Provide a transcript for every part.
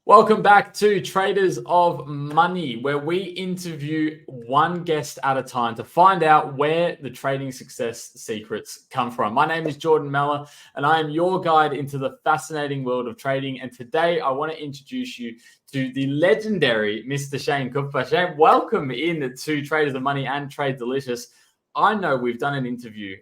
Welcome back to Traders of Money, where we interview one guest at a time to find out where the trading success secrets come from. My name is Jordan Meller, and I am your guide into the fascinating world of trading. And today I want to introduce you to the legendary Mr. Shane Kupfer. Shane, welcome in to Traders of Money and TradeDelicious. I know we've done an interview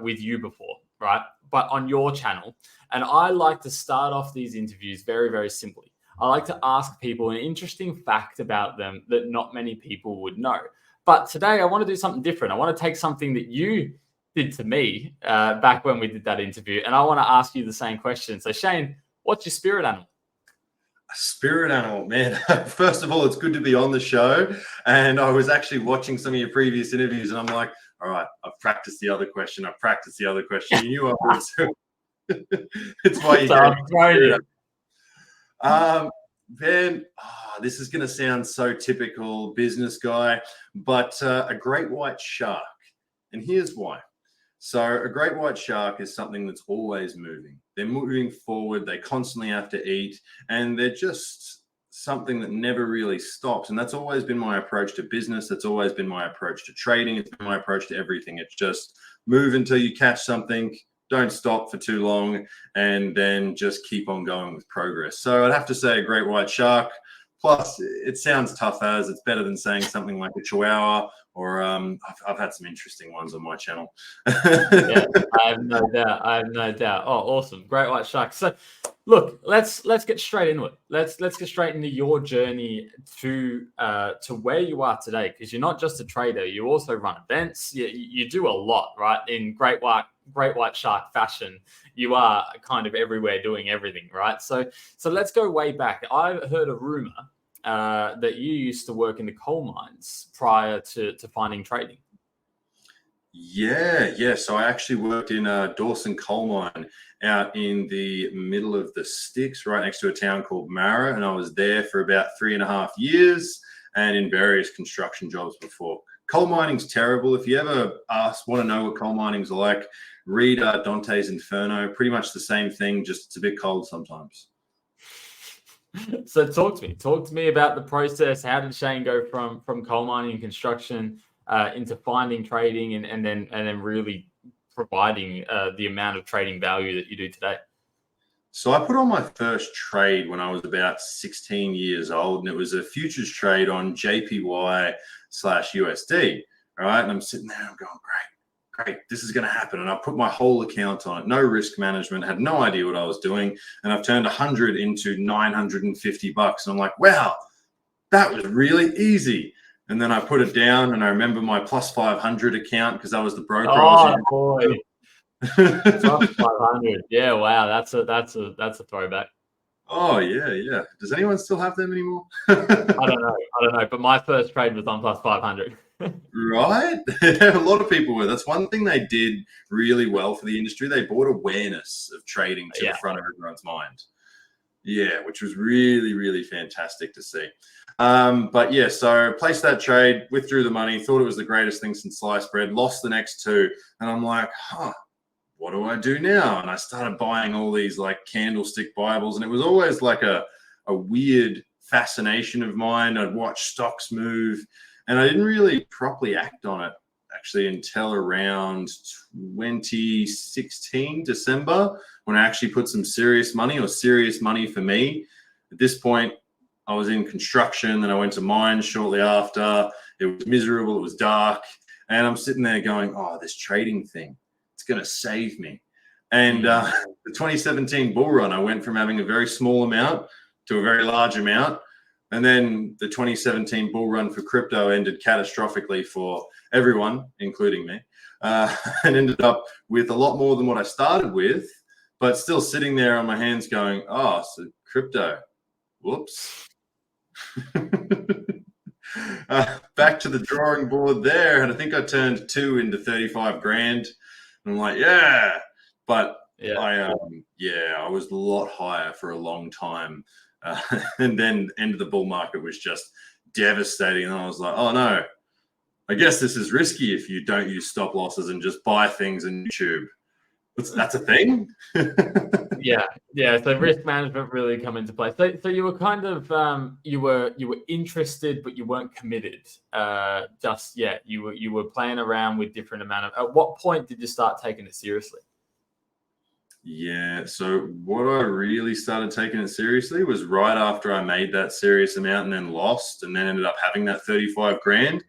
with you before, right? But on your channel. And I like to start off these interviews very, very simply. I like to ask people an interesting fact about them that not many people would know. But today I want to do something different. I want to take something that you did to me back when we did that interview, and I want to ask you the same question. So Shane, what's your spirit animal? A spirit animal, man. First of all, it's good to be on the show. And I was actually watching some of your previous interviews, and I'm like, all right, I've practiced the other question. You knew I was. It's why you gave me Ben, this is going to sound so typical business guy, but a great white shark. And here's why. So a great white shark is something that's always moving. They're moving forward. They constantly have to eat, and they're just something that never really stops. And that's always been my approach to business. That's always been my approach to trading. It's been my approach to everything. It's just move until you catch something. Don't stop for too long, and then just keep on going with progress. So I'd have to say a great white shark. Plus, it sounds tough as it's better than saying something like a chihuahua, or I've had some interesting ones on my channel. Yeah, I have no doubt. Oh, awesome. Great white shark. So look, let's get straight into it. Let's get straight into your journey to where you are today, because you're not just a trader, you also run events. You do a lot, right? In great white shark fashion, you are kind of everywhere doing everything, right? So let's go way back. I heard a rumor that you used to work in the coal mines prior to finding trading. Yeah. So I actually worked in Dawson coal mine out in the middle of the sticks, right next to a town called Mara, and I was there for about 3.5 years, and in various construction jobs before. Coal mining's terrible. If you ever want to know what coal mining's like, read Dante's Inferno. Pretty much the same thing, just it's a bit cold sometimes. So talk to me about the process. How did Shane go from coal mining and construction into finding trading and then really providing the amount of trading value that you do today? So I put on my first trade when I was about 16 years old, and it was a futures trade on JPY/USD. Right, and I'm sitting there, I'm going, great, this is going to happen. And I put my whole account on it, no risk management, had no idea what I was doing. And I've turned 100 into $950. And I'm like, wow, that was really easy. And then I put it down, and I remember my plus 500 account because that was the broker I was using. Boy. Plus 500. Yeah, wow, that's a throwback. Oh yeah. Does anyone still have them anymore? I don't know. But my first trade was on plus 500. Right? A lot of people were. That's one thing they did really well for the industry. They brought awareness of trading to the front of everyone's mind. Yeah, which was really, really fantastic to see. But yeah, so placed that trade, withdrew the money, thought it was the greatest thing since sliced bread, lost the next two. And I'm like, what do I do now? And I started buying all these like candlestick Bibles, and it was always like a weird fascination of mine. I'd watch stocks move, and I didn't really properly act on it actually until around 2016, December, when I actually put some serious money for me. At this point, I was in construction, then I went to mines shortly after. It was miserable, it was dark, and I'm sitting there going, this trading thing, it's going to save me. And the 2017 bull run, I went from having a very small amount to a very large amount. And then the 2017 bull run for crypto ended catastrophically for everyone, including me, and ended up with a lot more than what I started with, but still sitting there on my hands going, so crypto, whoops. Back to the drawing board there. And I think I turned 2 into 35 grand. And I'm like, yeah. But I was a lot higher for a long time. And then end of the bull market was just devastating. And I was like, oh no, I guess this is risky if you don't use stop losses and just buy things on YouTube. That's a thing. Yeah. So risk management really come into play. So you were kind of you were interested, but you weren't committed just yet. You were playing around with different amount of. At what point did you start taking it seriously? Yeah. So what I really started taking it seriously was right after I made that serious amount and then lost, and then ended up having that 35 grand.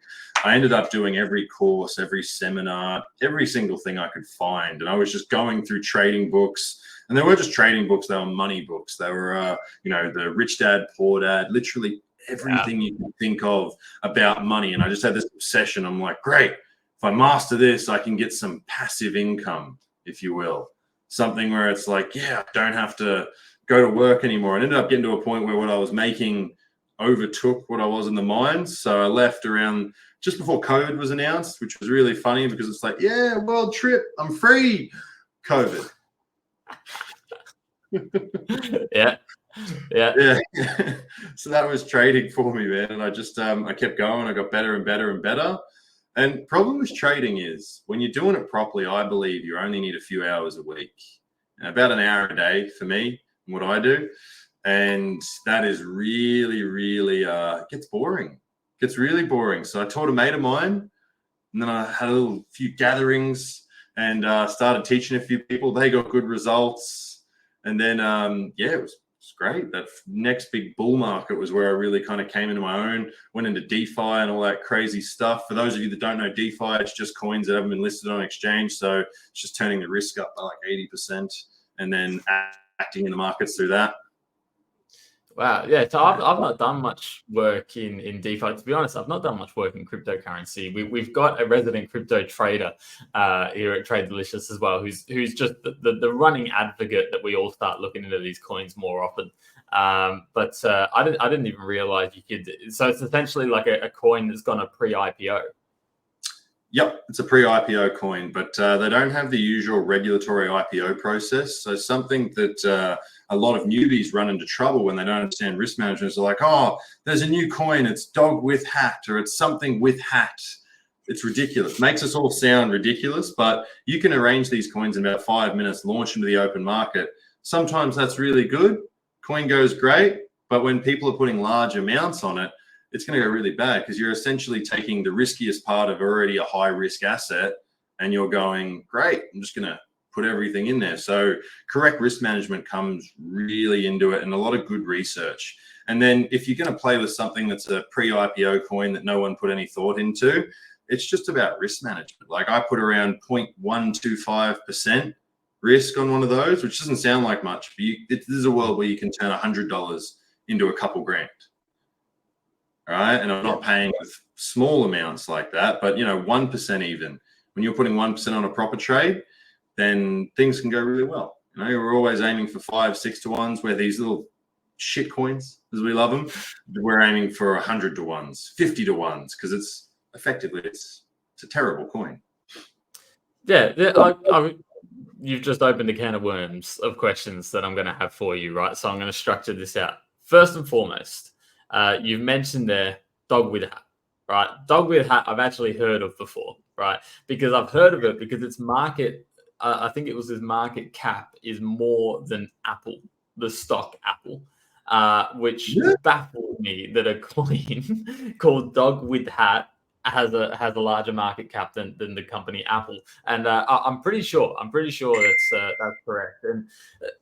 I ended up doing every course, every seminar, every single thing I could find. And I was just going through trading books. And they weren't just trading books, they were money books. They were, the Rich Dad, Poor Dad, literally everything you can think of about money. And I just had this obsession. I'm like, great, if I master this, I can get some passive income, if you will. Something where it's like, yeah, I don't have to go to work anymore. I ended up getting to a point where what I was making overtook what I was in the mines. So I left around just before COVID was announced, which was really funny because it's like, yeah, world trip, I'm free. COVID. Yeah. So that was trading for me, man. And I just I kept going. I got better and better and better. And problem with trading is when you're doing it properly, I believe you only need a few hours a week, and about an hour a day for me, what I do. And that is really, really it gets boring. It gets really boring. So I taught a mate of mine, and then I had a few gatherings and started teaching a few people. They got good results. And then, it was great. That next big bull market was where I really kind of came into my own, went into DeFi and all that crazy stuff. For those of you that don't know DeFi, it's just coins that haven't been listed on exchange. So it's just turning the risk up by like 80% and then acting in the markets through that. Wow. Yeah. So I've not done much work in DeFi. To be honest, I've not done much work in cryptocurrency. We've got a resident crypto trader here at TradeDelicious as well, who's just the running advocate that we all start looking into these coins more often. But I didn't even realize you could. So it's essentially like a coin that's gone a pre-IPO. Yep, it's a pre-IPO coin, but they don't have the usual regulatory IPO process. So something that a lot of newbies run into trouble when they don't understand risk management is like, oh, there's a new coin, it's dog with hat, or it's something with hat. It's ridiculous. Makes us all sound ridiculous, but you can arrange these coins in about 5 minutes, launch into the open market. Sometimes that's really good. Coin goes great, but when people are putting large amounts on it, it's going to go really bad because you're essentially taking the riskiest part of already a high risk asset and you're going, great, I'm just going to put everything in there. So correct risk management comes really into it and a lot of good research. And then if you're going to play with something that's a pre-IPO coin that no one put any thought into, it's just about risk management. Like I put around 0.125% risk on one of those, which doesn't sound like much, but this is a world where you can turn $100 into a couple grand. All right. And I'm not paying with small amounts like that, but 1% even. When you're putting 1% on a proper trade, then things can go really well. We're always aiming for 5, 6 to 1s where these little shit coins, as we love them, we're aiming for 100 to 1s, 50 to 1s, because it's effectively it's a terrible coin. Yeah. You've just opened a can of worms of questions that I'm going to have for you, right? So I'm going to structure this out. First and foremost, you've mentioned there dog with a hat, right? Dog with a hat I've actually heard of before, right? Because I've heard of it because its market, I think it was his market cap is more than Apple, the stock Apple, which baffled me that a coin called dog with hat has a larger market cap than the company Apple. And I'm pretty sure that's correct. And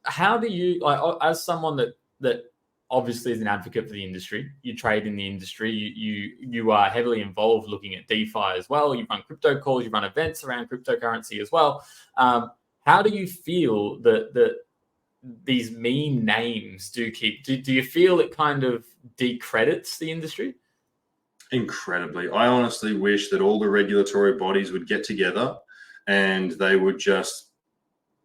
how do you, like, as someone that obviously is an advocate for the industry, you trade in the industry, you are heavily involved looking at DeFi as well, you run crypto calls, you run events around cryptocurrency as well. How do you feel that these meme names do you feel it kind of decredits the industry? Incredibly. I honestly wish that all the regulatory bodies would get together and they would just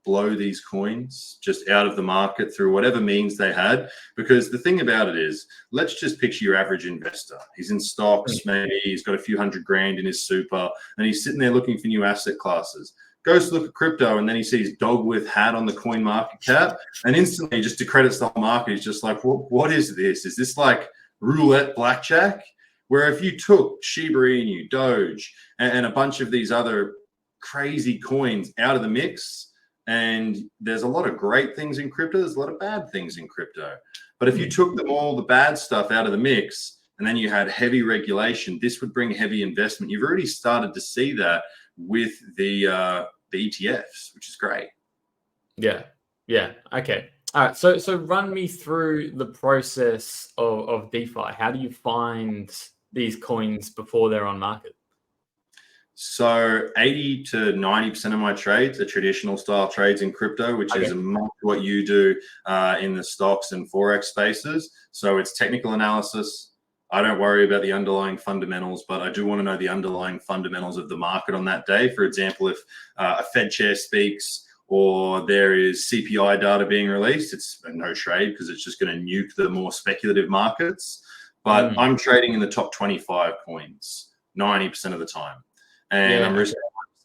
blow these coins just out of the market through whatever means they had. Because the thing about it is, let's just picture your average investor. He's in stocks, maybe he's got a few $100 grand in his super, and he's sitting there looking for new asset classes. Goes to look at crypto, and then he sees dog with hat on the coin market cap, and instantly just decredits the whole market. He's just like, what is this? Is this like roulette blackjack? Where if you took Shiba Inu, Doge, and a bunch of these other crazy coins out of the mix, And there's a lot of great things in crypto. There's a lot of bad things in crypto. But if you took them all the bad stuff out of the mix and then you had heavy regulation, this would bring heavy investment. You've already started to see that with the ETFs, which is great. Yeah. Yeah. Okay. All right. So run me through the process of DeFi. How do you find these coins before they're on market? So 80 to 90% of my trades are traditional style trades in crypto, which is much what you do in the stocks and Forex spaces. So it's technical analysis. I don't worry about the underlying fundamentals, but I do want to know the underlying fundamentals of the market on that day. For example, if a Fed chair speaks or there is CPI data being released, it's no trade because it's just going to nuke the more speculative markets. But I'm trading in the top 25 coins 90% of the time. And I'm risking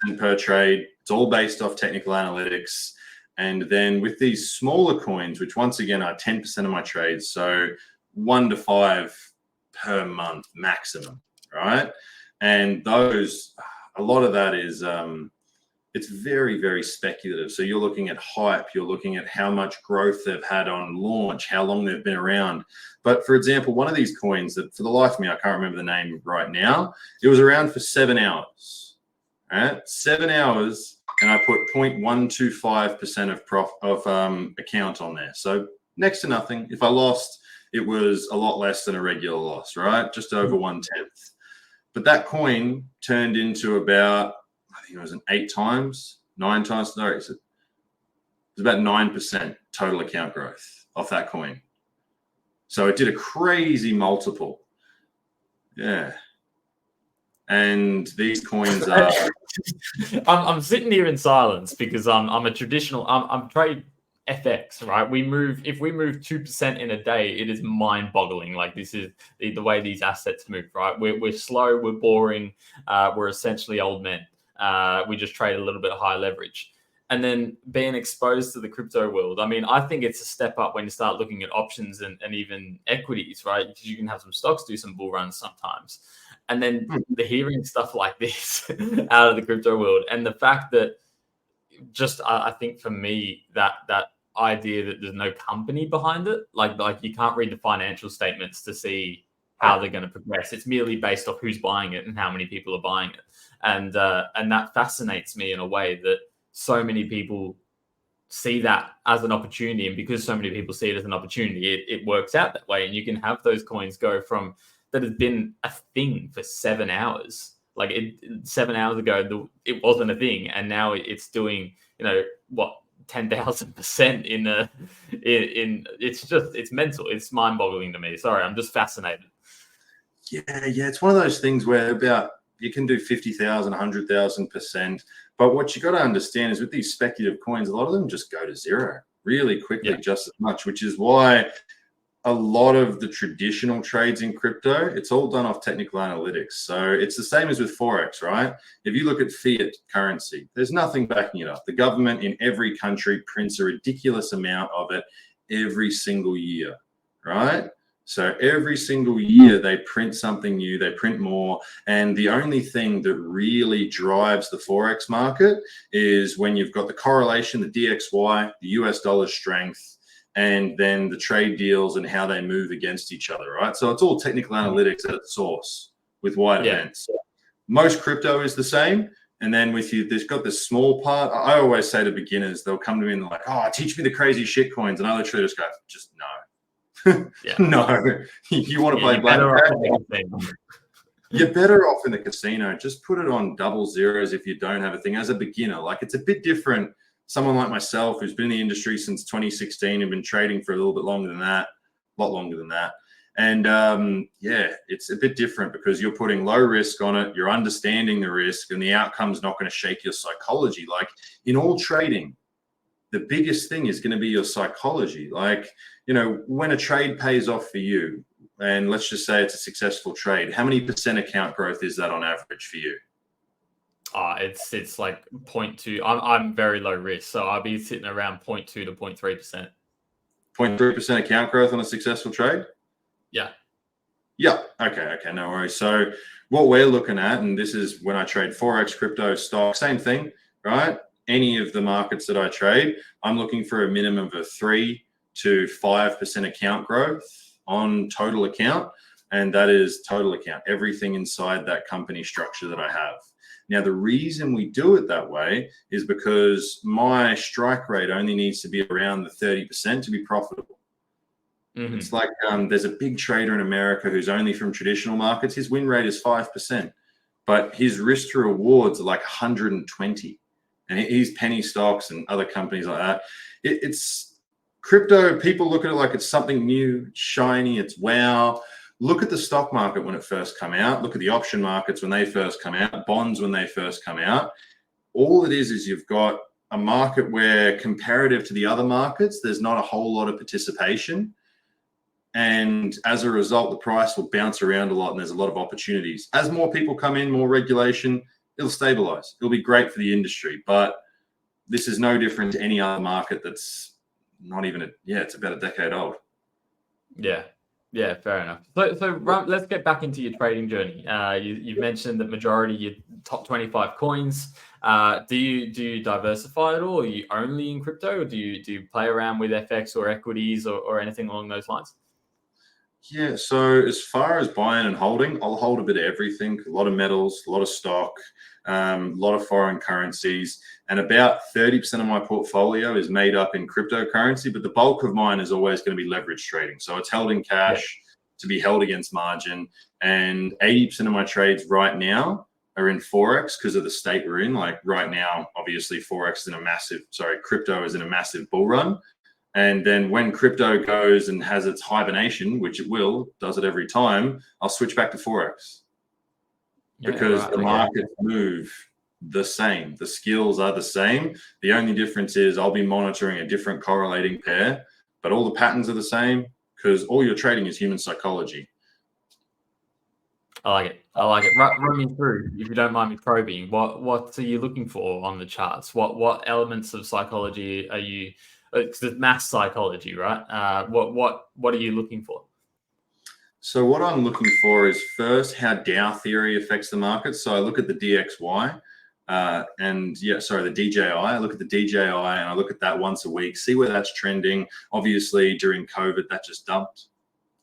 1% per trade. It's all based off technical analytics. And then with these smaller coins, which once again are 10% of my trades, so 1 to 5 per month maximum, right? And those, a lot of that is, it's very, very speculative. So you're looking at hype, you're looking at how much growth they've had on launch, how long they've been around. But for example, one of these coins that for the life of me, I can't remember the name right now, it was around for 7 hours, right? 7 hours, and I put 0.125% of account on there. So next to nothing. If I lost, it was a lot less than a regular loss, right? Just over 1/10. But that coin turned into about, I think it was 9 times, no, it's about 9% total account growth off that coin. So it did a crazy multiple. Yeah. And these coins are... I'm sitting here in silence because I'm a traditional, I'm trade FX, right? If we move 2% in a day, it is mind boggling. Like this is the way these assets move, right? We're slow, we're boring, we're essentially old men. We just trade a little bit high leverage. And then being exposed to the crypto world, I mean, I think it's a step up when you start looking at options and even equities, right? Because you can have some stocks do some bull runs sometimes. And then the hearing stuff like this out of the crypto world, and the fact that just, I think for me, that idea that there's no company behind it, like you can't read the financial statements to see how they're going to progress. It's merely based off who's buying it and how many people are buying it. And that fascinates me in a way that so many people see that as an opportunity. And because so many people see it as an opportunity, it works out that way. And you can have those coins go from that has been a thing for 7 hours. Like 7 hours ago, it wasn't a thing. And now it's doing, 10,000% in it's mental. It's mind boggling to me. Sorry, I'm just fascinated. Yeah. It's one of those things where you can do 50,000, 100,000%. But what you got to understand is with these speculative coins, a lot of them just go to zero really quickly, just as much, which is why a lot of the traditional trades in crypto, it's all done off technical analytics. So it's the same as with Forex, right? If you look at fiat currency, there's nothing backing it up. The government in every country prints a ridiculous amount of it every single year, right? So every single year they print something new, they print more. And the only thing that really drives the Forex market is when you've got the correlation, the DXY, the US dollar strength, and then the trade deals and how they move against each other, right? So it's all technical analytics at its source with wide events. Most crypto is the same. And then with you, there's got this small part. I always say to beginners, they'll come to me and they're like, oh, teach me the crazy shit coins. And I literally just go, just no. No, you want to play blackjack? You're better off in the casino. Just put it on double zeros if you don't have a thing as a beginner. Like it's a bit different. Someone like myself who's been in the industry since 2016 and been trading for a little bit longer than that, a lot longer than that. And it's a bit different because you're putting low risk on it. You're understanding the risk and the outcome's not going to shake your psychology. Like in all trading, the biggest thing is going to be your psychology. Like, when a trade pays off for you, and let's just say it's a successful trade, how many percent account growth is that on average for you? It's like 0.2. I'm very low risk, so I'll be sitting around 0.2 to 0.3%. 0.3% account growth on a successful trade? Yeah. Okay, no worries. So what we're looking at, and this is when I trade Forex, crypto, stock, same thing, right? any of the markets that I trade, I'm looking for a minimum of a 3 to 5% account growth on total account. And that is total account, everything inside that company structure that I have. Now, the reason we do it that way is because my strike rate only needs to be around the 30% to be profitable. Mm-hmm. It's like there's a big trader in America who's only from traditional markets. His win rate is 5%, but his risk to rewards are like 120. And he's penny stocks and other companies like that. It's crypto. People look at it like it's something new, shiny. It's wow. Look at the stock market when it first came out. Look at the option markets when they first come out, bonds when they first come out. All it is you've got a market where comparative to the other markets, there's not a whole lot of participation. And as a result, the price will bounce around a lot and there's a lot of opportunities. As more people come in, more regulation, it'll stabilize. It'll be great for the industry. But this is no different to any other market that's not even it's about a decade old. Yeah. Yeah, fair enough. So let's get back into your trading journey. You've mentioned that majority your top 25 coins. Do you diversify at all? Are you only in crypto, or do you play around with FX or equities or anything along those lines? Yeah, so as far as buying and holding, I'll hold a bit of everything, a lot of metals, a lot of stock, a lot of foreign currencies, and about 30% of my portfolio is made up in cryptocurrency, but the bulk of mine is always going to be leverage trading. So it's held in cash to be held against margin, and 80% of my trades right now are in Forex because of the state we're in. Like right now, obviously Forex is crypto is in a massive bull run. And then when crypto goes and has its hibernation, which it will, does it every time, I'll switch back to Forex because the markets move the same. The skills are the same. The only difference is I'll be monitoring a different correlating pair, but all the patterns are the same because all you're trading is human psychology. I like it. Run me through, if you don't mind me probing. What are you looking for on the charts? What elements of psychology are you? It's mass psychology, right? What are you looking for? So what I'm looking for is first how Dow theory affects the market. So I look at the DXY the DJI. I look at the DJI and I look at that once a week, see where that's trending. Obviously during COVID, that just dumped.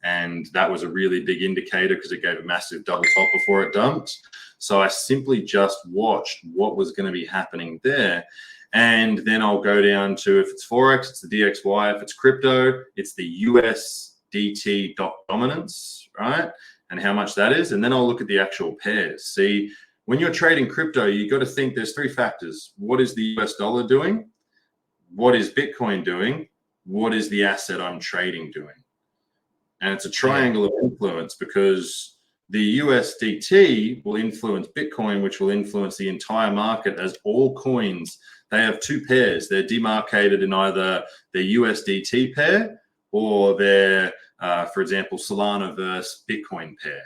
And that was a really big indicator because it gave a massive double top before it dumped. So I simply just watched what was going to be happening there. And then I'll go down to, if it's Forex, it's the DXY. If it's crypto, it's the USDT dominance, right? And how much that is. And then I'll look at the actual pairs. See, when you're trading crypto, you got to think there's three factors. What is the US dollar doing? What is Bitcoin doing? What is the asset I'm trading doing? And it's a triangle of influence because the USDT will influence Bitcoin, which will influence the entire market as all coins. They have two pairs. They're demarcated in either their USDT pair or their, for example, Solana versus Bitcoin pair.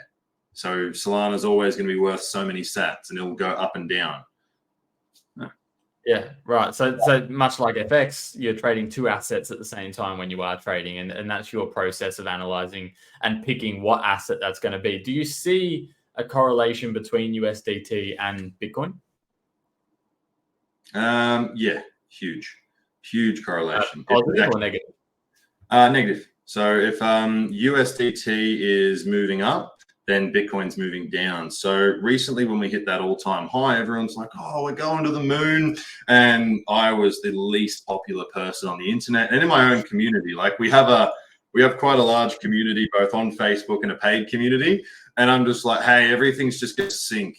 So Solana is always going to be worth so many sats and it'll go up and down. Yeah, right. So much like FX, you're trading two assets at the same time when you are trading, and that's your process of analyzing and picking what asset that's going to be. Do you see a correlation between USDT and Bitcoin? Yeah, huge correlation. Positive or negative? Negative. So if USDT is moving up, then Bitcoin's moving down. So recently when we hit that all-time high, everyone's like, oh, we're going to the moon. And I was the least popular person on the internet and in my own community. Like we have quite a large community, both on Facebook and a paid community. And I'm just like, hey, everything's just going to sink.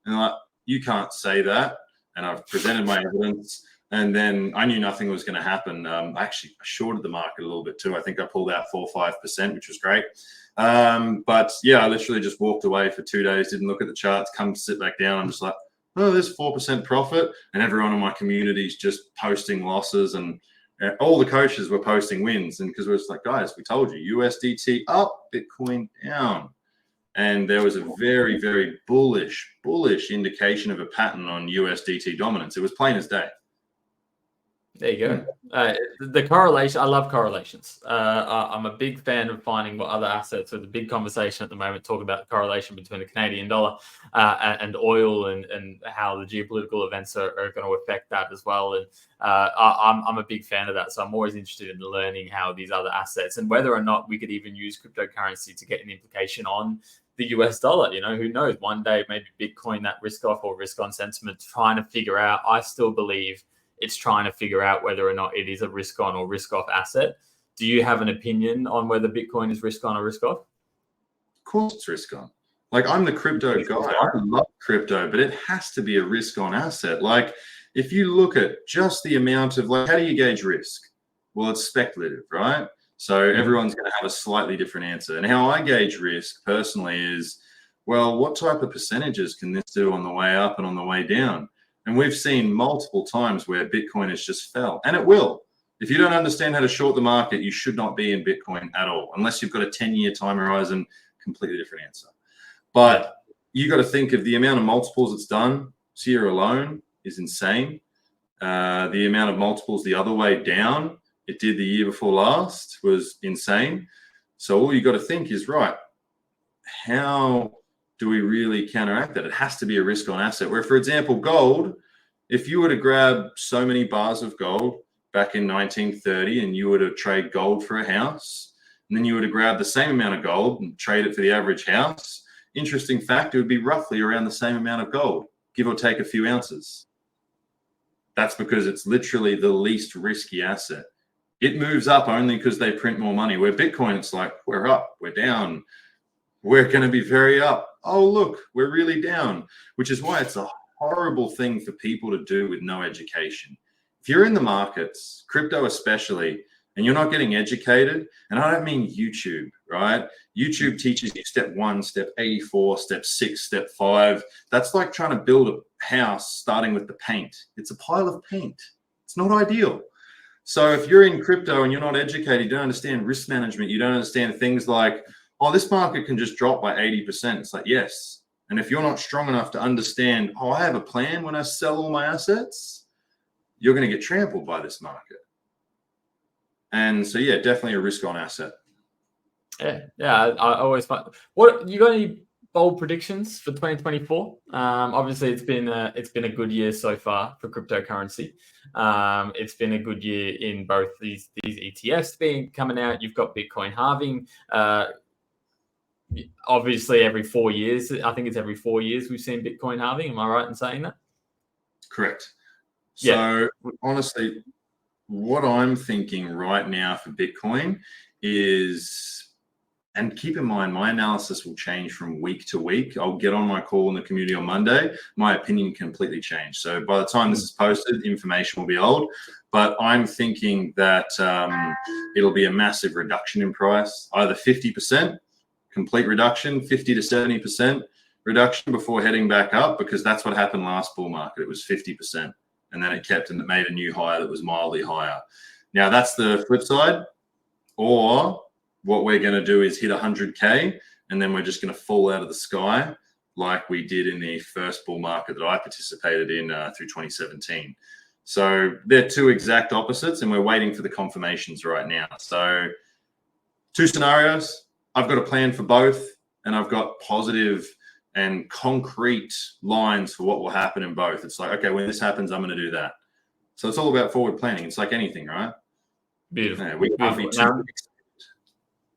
And I'm like, you can't say that. And I've presented my evidence. And then I knew nothing was going to happen. I shorted the market a little bit too. I think I pulled out 4 or 5%, which was great. But yeah, I literally just walked away for 2 days, didn't look at the charts, come sit back down. I'm just like, oh, there's 4% profit. And everyone in my community is just posting losses and all the coaches were posting wins. And because we're just like, guys, we told you, USDT up, Bitcoin down. And there was a very, very bullish indication of a pattern on USDT dominance. It was plain as day. There you go. The correlation, I love correlations. I'm a big fan of finding what other assets. So the big conversation at the moment, talking about the correlation between the Canadian dollar and oil, and how the geopolitical events are going to affect that as well. And I'm a big fan of that. So I'm always interested in learning how these other assets, and whether or not we could even use cryptocurrency to get an implication on the US dollar. Who knows? One day, maybe Bitcoin, that risk off or risk on sentiment, trying to figure out. I still believe it's trying to figure out whether or not it is a risk on or risk off asset. Do you have an opinion on whether Bitcoin is risk on or risk off? Of course it's risk on. Like, I'm the crypto guy. I love crypto, but it has to be a risk on asset. Like, if you look at just the amount of, like, how do you gauge risk? Well, it's speculative, right? So everyone's going to have a slightly different answer. And how I gauge risk personally is, well, what type of percentages can this do on the way up and on the way down? And we've seen multiple times where Bitcoin has just fell, and it will. If you don't understand how to short the market, you should not be in Bitcoin at all, unless you've got a 10-year time horizon. Completely different answer. But you got to think of the amount of multiples it's done. This year alone is insane. The amount of multiples the other way down it did the year before last was insane. So all you got to think is, right, how do we really counteract that? It has to be a risk on asset. Where, for example, gold, if you were to grab so many bars of gold back in 1930 and you were to trade gold for a house, and then you were to grab the same amount of gold and trade it for the average house, interesting fact, it would be roughly around the same amount of gold, give or take a few ounces. That's because it's literally the least risky asset. It moves up only because they print more money. Where Bitcoin, it's like, we're up, we're down, we're going to be very up. Oh, look, we're really down, which is why it's a horrible thing for people to do with no education. If you're in the markets, crypto especially, and you're not getting educated, and I don't mean YouTube, right? YouTube teaches you step 1, step 84, step 6, step 5. That's like trying to build a house starting with the paint. It's a pile of paint. It's not ideal. So if you're in crypto and you're not educated, you don't understand risk management, you don't understand things like, oh, this market can just drop by 80%. It's like, yes. And if you're not strong enough to understand, oh, I have a plan when I sell all my assets, you're going to get trampled by this market. And so, yeah, definitely a risk on asset. Yeah. I always find. What you got any bold predictions for 2024? Obviously, it's been a good year so far for cryptocurrency. It's been a good year in both these ETFs coming out. You've got Bitcoin halving. Obviously, every 4 years, I think it's every 4 years we've seen Bitcoin halving. Am I right in saying that? Correct. So honestly, what I'm thinking right now for Bitcoin is, and keep in mind, my analysis will change from week to week. I'll get on my call in the community on Monday. My opinion completely changed. So by the time this is posted, information will be old. But I'm thinking that it'll be a massive reduction in price, either 50%, complete reduction, 50 to 70% reduction before heading back up, because that's what happened last bull market. It was 50%. And then it kept and it made a new high that was mildly higher. Now that's the flip side. Or what we're going to do is hit 100K and then we're just going to fall out of the sky like we did in the first bull market that I participated in through 2017. So they're two exact opposites, and we're waiting for the confirmations right now. So 2 scenarios. I've got a plan for both, and I've got positive and concrete lines for what will happen in both. It's like, okay, when this happens, I'm going to do that. So it's all about forward planning. It's like anything, right? Beautiful. Yeah, we can't be too.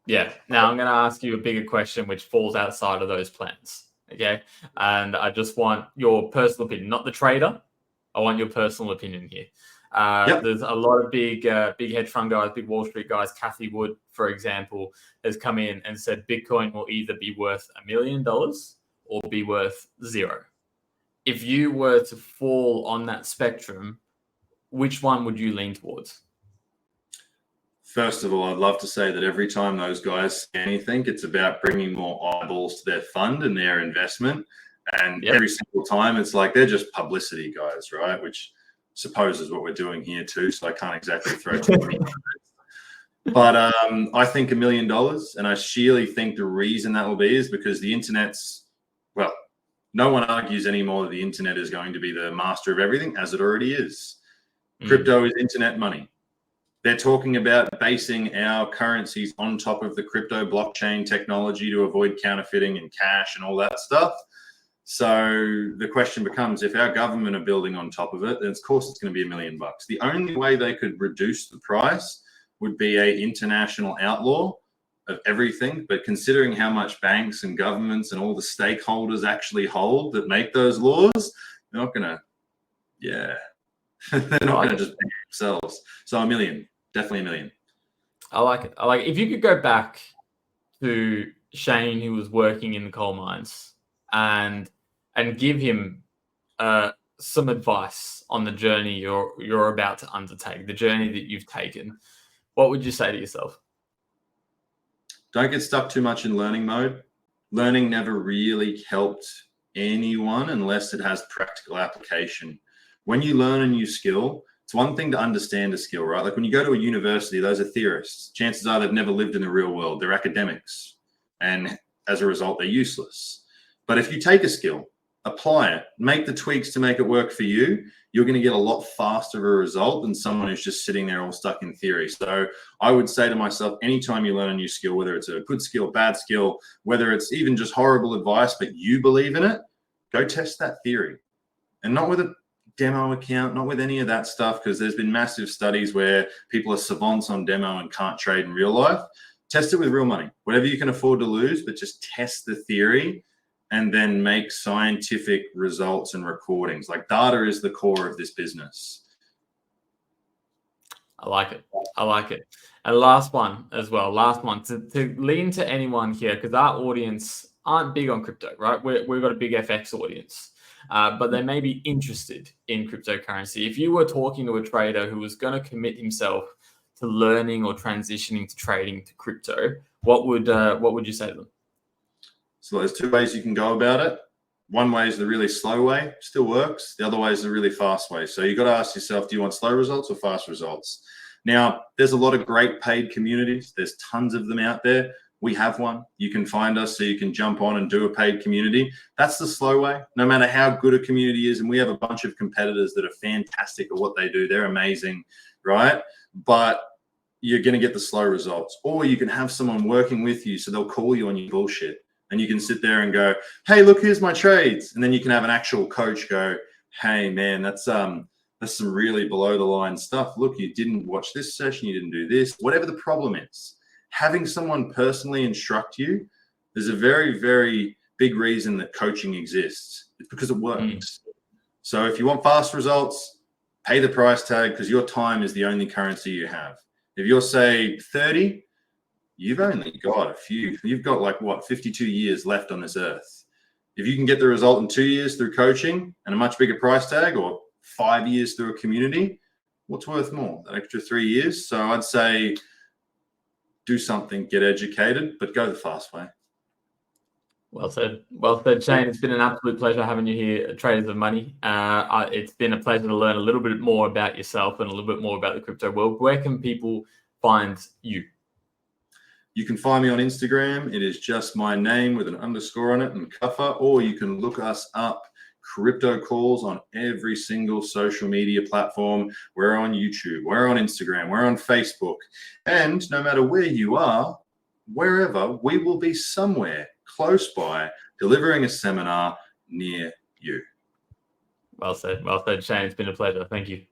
Yeah. Now I'm going to ask you a bigger question, which falls outside of those plans. Okay. And I just want your personal opinion, not the trader. I want your personal opinion here. There's a lot of big hedge fund guys, big Wall Street guys. Cathie Wood, for example, has come in and said Bitcoin will either be worth $1 million or be worth 0. If you were to fall on that spectrum, which one would you lean towards? First of all, I'd love to say that every time those guys say anything, it's about bringing more eyeballs to their fund and their investment. And every single time, it's like they're just publicity guys, right? Which I suppose is what we're doing here too. So I can't exactly throw too many. But I think $1 million, and I sheerly think the reason that will be is because the internet's, well, no one argues anymore that the internet is going to be the master of everything, as it already is. Crypto is internet money. They're talking about basing our currencies on top of the crypto blockchain technology to avoid counterfeiting and cash and all that stuff. So the question becomes, if our government are building on top of it, then of course it's going to be $1 million. The only way they could reduce the price would be an international outlaw of everything. But considering how much banks and governments and all the stakeholders actually hold that make those laws, they're not going to, they're not going to just pay themselves. So $1 million, definitely $1 million. I like it. If you could go back to Shane, who was working in the coal mines, and give him some advice on the journey you're about to undertake, the journey that you've taken, what would you say to yourself? Don't get stuck too much in learning mode. Learning never really helped anyone unless it has practical application. When you learn a new skill, it's one thing to understand a skill, right? Like when you go to a university, those are theorists. Chances are they've never lived in the real world. They're academics. And as a result, they're useless. But if you take a skill, apply it, make the tweaks to make it work for you, you're going to get a lot faster of a result than someone who's just sitting there all stuck in theory. So I would say to myself, anytime you learn a new skill, whether it's a good skill, bad skill, whether it's even just horrible advice, but you believe in it, go test that theory. And not with a demo account, not with any of that stuff, because there's been massive studies where people are savants on demo and can't trade in real life. Test it with real money, whatever you can afford to lose, but just test the theory and then make scientific results and recordings. Like data is the core of this business. I like it. I like it. And last one as well, to lean to anyone here, because our audience aren't big on crypto, right? We've got a big FX audience, but they may be interested in cryptocurrency. If you were talking to a trader who was going to commit himself to learning or transitioning to trading to crypto, what would you say to them? So there's two ways you can go about it. One way is the really slow way, still works. The other way is the really fast way. So you got to ask yourself, do you want slow results or fast results? Now, there's a lot of great paid communities. There's tons of them out there. We have one. You can find us so you can jump on and do a paid community. That's the slow way, no matter how good a community is. And we have a bunch of competitors that are fantastic at what they do. They're amazing, right? But you're going to get the slow results. Or you can have someone working with you so they'll call you on your bullshit. And you can sit there and go, hey, look, here's my trades. And then you can have an actual coach go, hey, man, that's some really below the line stuff. Look, you didn't watch this session. You didn't do this, whatever the problem is. Having someone personally instruct you, there's a very, very big reason that coaching exists. It's because it works. So if you want fast results, pay the price tag, because your time is the only currency you have. If you're, say, 30, you've only got you've got like what, 52 years left on this earth. If you can get the result in 2 years through coaching and a much bigger price tag, or 5 years through a community, what's worth more? That extra 3 years? So I'd say do something, get educated, but go the fast way. Well said. Well said, Shane. It's been an absolute pleasure having you here at Traders of Money. It's been a pleasure to learn a little bit more about yourself and a little bit more about the crypto world. Where can people find you? You can find me on Instagram. It is just my name with an underscore on it and Kuffer, or you can look us up, Crypto Calls, on every single social media platform. We're on YouTube, we're on Instagram, we're on Facebook. And no matter where you are, wherever, we will be somewhere close by delivering a seminar near you. Well said, Shane. It's been a pleasure. Thank you.